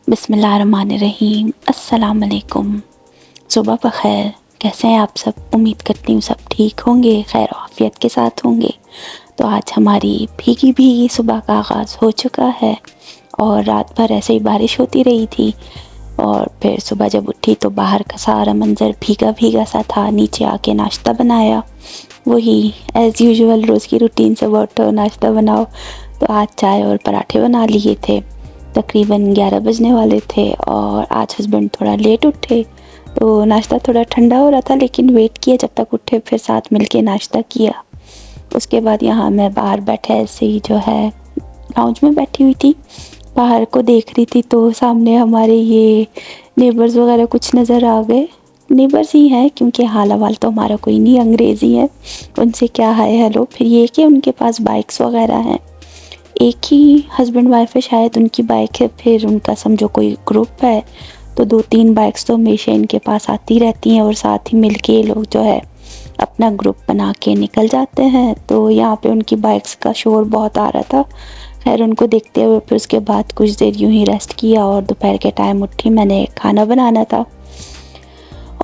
बिस्मिल्लाहिर्रहमानिर्रहीम। अस्सलाम वालेकुम। सुबह बखैर। कैसे हैं आप सब? उम्मीद करती हूँ सब ठीक होंगे, खैर आफियत के साथ होंगे। तो आज हमारी भीगी भीगी सुबह का आगाज़ हो चुका है और रात भर ऐसे ही बारिश होती रही थी। और फिर सुबह जब उठी तो बाहर का सारा मंज़र भीगा भीगा सा था। नीचे आके नाश्ता बनाया, वही एज़ यूजुअल रोज़ की रूटीन से उठो नाश्ता बनाओ। तो आज चाय और पराठे बना लिए थे। तकरीबन 11 बजने वाले थे और आज हस्बैंड थोड़ा लेट उठे तो नाश्ता थोड़ा ठंडा हो रहा था, लेकिन वेट किया जब तक उठे, फिर साथ मिलके नाश्ता किया। उसके बाद यहाँ मैं बाहर बैठे ऐसे ही जो है लाउंज में बैठी हुई थी, बाहर को देख रही थी तो सामने हमारे ये नेबर्स वगैरह कुछ नज़र आ गए। नेबर्स ही हैं क्योंकि हाल हवाल तो हमारा कोई नहीं, अंग्रेज़ी है, उनसे क्या हाय हेलो। फिर ये कि उनके पास बाइक्स वगैरह हैं, एक ही हस्बैंड वाइफ है शायद, उनकी बाइक है। फिर उनका समझो कोई ग्रुप है तो 2-3 बाइक्स तो हमेशा इनके पास आती रहती हैं और साथ ही मिलके ये लोग जो है अपना ग्रुप बना के निकल जाते हैं। तो यहाँ पे उनकी बाइक्स का शोर बहुत आ रहा था। खैर उनको देखते हुए फिर उसके बाद कुछ देर यूं ही रेस्ट किया और दोपहर के टाइम उठी, मैंने खाना बनाना था।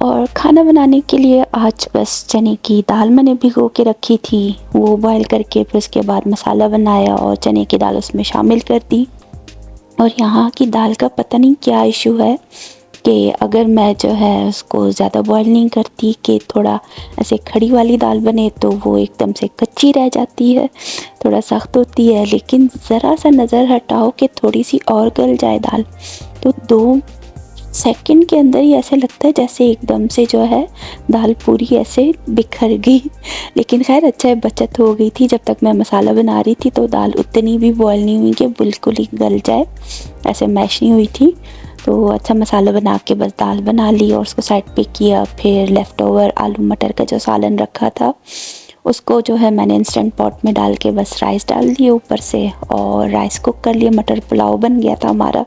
और खाना बनाने के लिए आज बस चने की दाल मैंने भिगो के रखी थी, वो बॉईल करके फिर उसके बाद मसाला बनाया और चने की दाल उसमें शामिल कर दी। और यहाँ की दाल का पता नहीं क्या इशू है कि अगर मैं जो है उसको ज़्यादा बॉईल नहीं करती कि थोड़ा ऐसे खड़ी वाली दाल बने तो वो एकदम से कच्ची रह जाती है, थोड़ा सख्त होती है। लेकिन ज़रा सा नज़र हटाओ कि थोड़ी सी और गल जाए दाल तो 2 सेकंड के अंदर ही ऐसे लगता है जैसे एकदम से जो है दाल पूरी ऐसे बिखर गई। लेकिन खैर अच्छा है, बचत हो गई थी। जब तक मैं मसाला बना रही थी तो दाल उतनी भी बॉयल नहीं हुई कि बिल्कुल ही गल जाए, ऐसे मैश नहीं हुई थी। तो अच्छा मसाला बना के बस दाल बना ली और उसको साइड पे किया। फिर लेफ़्ट ओवर आलू मटर का जो सालन रखा था उसको जो है मैंने इंस्टेंट पॉट में डाल के बस राइस डाल दिए ऊपर से और राइस कुक कर लिया। मटर पुलाव बन गया था हमारा।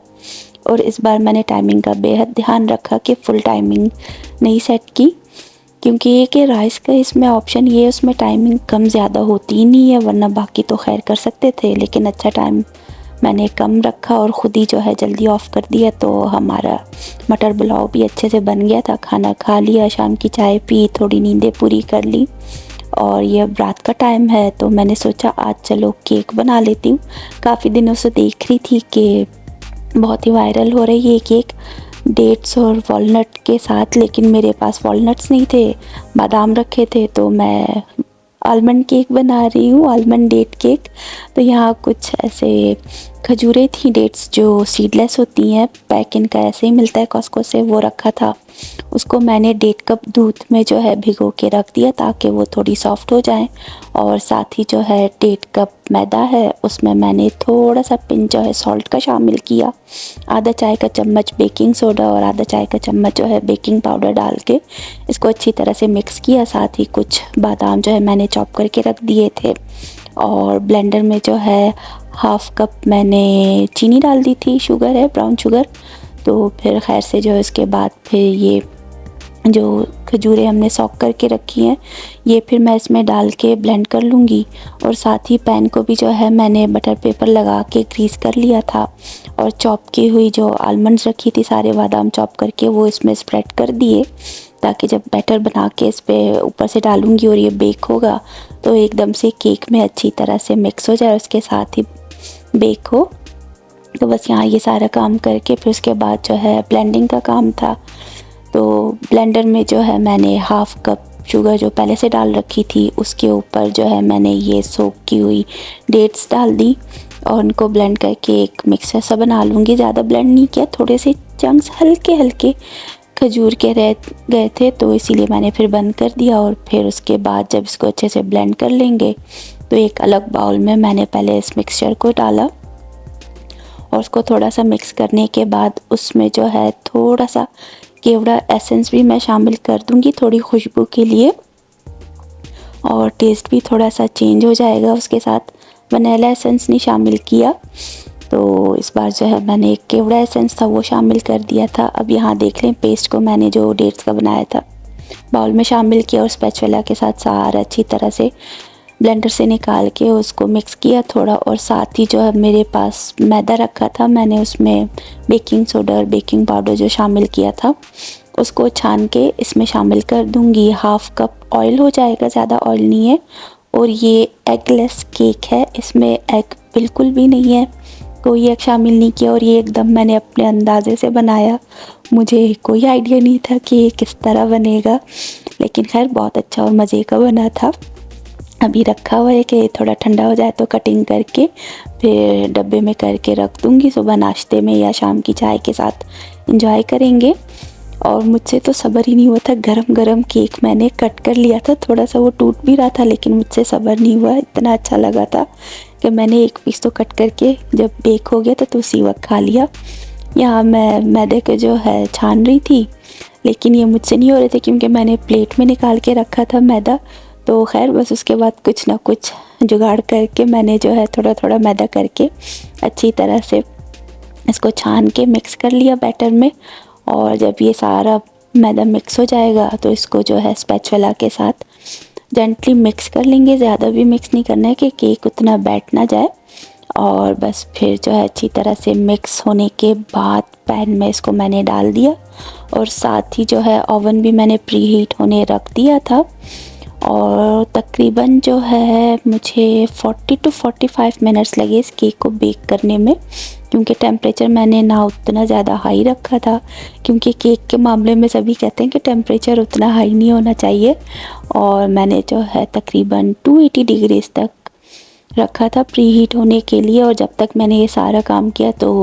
और इस बार मैंने टाइमिंग का बेहद ध्यान रखा कि फ़ुल टाइमिंग नहीं सेट की, क्योंकि ये कि राइस का इसमें ऑप्शन ये है उसमें टाइमिंग कम ज़्यादा होती ही नहीं है, वरना बाकी तो खैर कर सकते थे। लेकिन अच्छा टाइम मैंने कम रखा और ख़ुद ही जो है जल्दी ऑफ़ कर दिया। तो हमारा मटर पुलाव भी अच्छे से बन गया था। खाना खा लिया, शाम की चाय पी, थोड़ी नींदें पूरी कर ली। और ये अब रात का टाइम है तो मैंने सोचा आज चलो केक बना लेती हूँ। काफ़ी दिनों से देख रही थी कि बहुत ही वायरल हो रही है ये केक डेट्स और वॉलनट के साथ, लेकिन मेरे पास वॉलनट्स नहीं थे, बादाम रखे थे। तो मैं आलमंड केक बना रही हूँ, आलमंड डेट केक। तो यहाँ कुछ ऐसे खजूरें थी, डेट्स जो सीडलेस होती हैं, पैक इनका ऐसे ही मिलता है कॉस्को से, वो रखा था। उसको मैंने 1.5 कप दूध में जो है भिगो के रख दिया ताकि वो थोड़ी सॉफ्ट हो जाए। और साथ ही जो है 1.5 कप मैदा है, उसमें मैंने थोड़ा सा पिंच जो है सॉल्ट का शामिल किया, आधा चाय का चम्मच बेकिंग सोडा और आधा चाय का चम्मच जो है बेकिंग पाउडर डाल के इसको अच्छी तरह से मिक्स किया। साथ ही कुछ बादाम जो है मैंने चॉप करके रख दिए थे। और ब्लेंडर में जो है 1/2 कप मैंने चीनी डाल दी थी, शुगर है ब्राउन शुगर। तो फिर खैर से जो है इसके बाद फिर ये जो खजूरें हमने सॉक करके रखी हैं ये फिर मैं इसमें डाल के ब्लेंड कर लूँगी। और साथ ही पैन को भी जो है मैंने बटर पेपर लगा के ग्रीस कर लिया था और चॉप की हुई जो आलमंड्स रखी थी, सारे बादाम चॉप करके वो इसमें स्प्रेड कर दिए, ताकि जब बैटर बना के इस पर ऊपर से डालूँगी और ये बेक होगा तो एकदम से केक में अच्छी तरह से मिक्स हो जाए, उसके साथ ही बेक हो। तो बस यहाँ ये सारा काम करके फिर उसके बाद जो है ब्लेंडिंग का काम था। तो ब्लेंडर में जो है मैंने 1/2 कप शुगर जो पहले से डाल रखी थी उसके ऊपर जो है मैंने ये सोक की हुई डेट्स डाल दी और उनको ब्लेंड करके एक मिक्सर सा बना लूँगी। ज़्यादा ब्लेंड नहीं किया, थोड़े से चंक्स हल्के हल्के खजूर के रह गए थे तो इसीलिए मैंने फिर बंद कर दिया। और फिर उसके बाद जब इसको अच्छे से ब्लेंड कर लेंगे तो एक अलग बाउल में मैंने पहले इस मिक्सचर को डाला और उसको थोड़ा सा मिक्स करने के बाद उसमें जो है थोड़ा सा केवड़ा एसेंस भी मैं शामिल कर दूंगी थोड़ी खुशबू के लिए, और टेस्ट भी थोड़ा सा चेंज हो जाएगा। उसके साथ वनीला एसेंस नहीं शामिल किया, तो इस बार जो है मैंने एक केवड़ा एसेंस था वो शामिल कर दिया था। अब यहाँ देख लें पेस्ट को मैंने जो डेट्स का बनाया था बाउल में शामिल किया और स्पैचुला के साथ सारा अच्छी तरह से ब्लेंडर से निकाल के उसको मिक्स किया थोड़ा, और साथ ही जो है मेरे पास मैदा रखा था, मैंने उसमें बेकिंग सोडा और बेकिंग पाउडर जो शामिल किया था उसको छान के इसमें शामिल कर दूंगी। 1/2 कप ऑयल हो जाएगा, ज़्यादा ऑयल नहीं है। और ये एगलेस केक है, इसमें एग बिल्कुल भी नहीं है, कोई एग शामिल नहीं किया। और ये एकदम मैंने अपने अंदाजे से बनाया, मुझे कोई आइडिया नहीं था कि ये किस तरह बनेगा, लेकिन खैर बहुत अच्छा और मज़े का बना था। अभी रखा हुआ है कि थोड़ा ठंडा हो जाए तो कटिंग करके फिर डब्बे में करके रख दूँगी, सुबह नाश्ते में या शाम की चाय के साथ इंजॉय करेंगे। और मुझसे तो सब्र ही नहीं हुआ था, गरम गरम केक मैंने कट कर लिया था, थोड़ा सा वो टूट भी रहा था लेकिन मुझसे सब्र नहीं हुआ, इतना अच्छा लगा था कि मैंने एक पीस तो कट करके जब बेक हो गया तो उसी वक्त खा लिया। यहाँ मैं मैदे के जो है छान रही थी, लेकिन ये मुझसे नहीं हो रहे थे क्योंकि मैंने प्लेट में निकाल के रखा था मैदा। तो खैर बस उसके बाद कुछ ना कुछ जुगाड़ करके मैंने जो है थोड़ा थोड़ा मैदा करके अच्छी तरह से इसको छान के मिक्स कर लिया बैटर में। और जब ये सारा मैदा मिक्स हो जाएगा तो इसको जो है स्पैचुला के साथ जेंटली मिक्स कर लेंगे, ज़्यादा भी मिक्स नहीं करना है कि केक उतना बैठ ना जाए। और बस फिर जो है अच्छी तरह से मिक्स होने के बाद पैन में इसको मैंने डाल दिया, और साथ ही जो है ओवन भी मैंने प्री हीट होने रख दिया था। और तकरीबन जो है मुझे 40 to 45 मिनट्स लगे इस केक को बेक करने में, क्योंकि टेम्परेचर मैंने ना उतना ज़्यादा हाई रखा था, क्योंकि केक के मामले में सभी कहते हैं कि टेम्परेचर उतना हाई नहीं होना चाहिए। और मैंने जो है तकरीबन 280 डिग्रीज़ तक रखा था प्री हीट होने के लिए। और जब तक मैंने ये सारा काम किया तो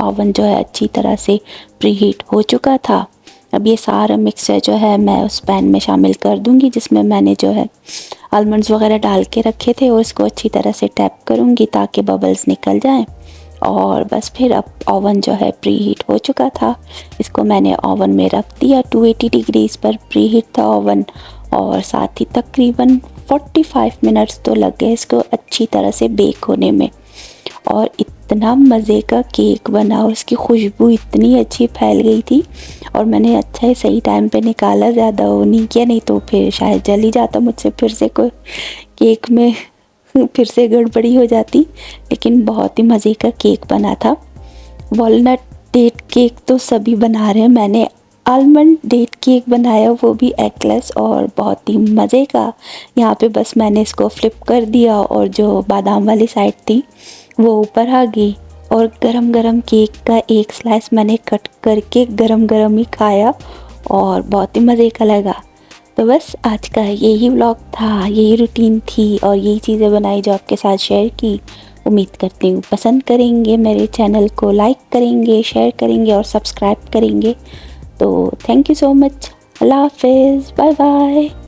ओवन जो है अच्छी तरह से प्री हीट हो चुका था। अब ये सारा मिक्सचर जो है मैं उस पैन में शामिल कर दूंगी जिसमें मैंने जो है आलमंड्स वगैरह डाल के रखे थे, और इसको अच्छी तरह से टैप करूंगी ताकि बबल्स निकल जाएं। और बस फिर अब ओवन जो है प्री हीट हो चुका था, इसको मैंने ओवन में रख दिया। 280 डिग्रीज़ पर प्री हीट था ओवन, और साथ ही तकरीबन 45 मिनट्स तो लग गए इसको अच्छी तरह से बेक होने में। और इतना मज़े का केक बना और उसकी खुशबू इतनी अच्छी फैल गई थी। और मैंने अच्छा ही सही टाइम पे निकाला, ज़्यादा वो नहीं किया, नहीं तो फिर शायद जल ही जाता मुझसे फिर से कोई केक में फिर से गड़बड़ी हो जाती। लेकिन बहुत ही मज़े का केक बना था। वॉलनट डेट केक तो सभी बना रहे हैं, मैंने आलमंड डेट केक बनाया, वो भी एगलेस और बहुत ही मज़े का। यहाँ पे बस मैंने इसको फ्लिप कर दिया और जो बादाम वाली साइड थी वो ऊपर आ गई, और गरम गरम केक का एक स्लाइस मैंने कट करके गरम गरम ही खाया और बहुत ही मज़े का लगा। तो बस आज का यही व्लॉग था, यही रूटीन थी और यही चीज़ें बनाई जो आपके साथ शेयर की। उम्मीद करती हूँ पसंद करेंगे, मेरे चैनल को लाइक करेंगे, शेयर करेंगे और सब्सक्राइब करेंगे। तो थैंक यू सो मच। अल्लाह हाफिज़, बाय बाय।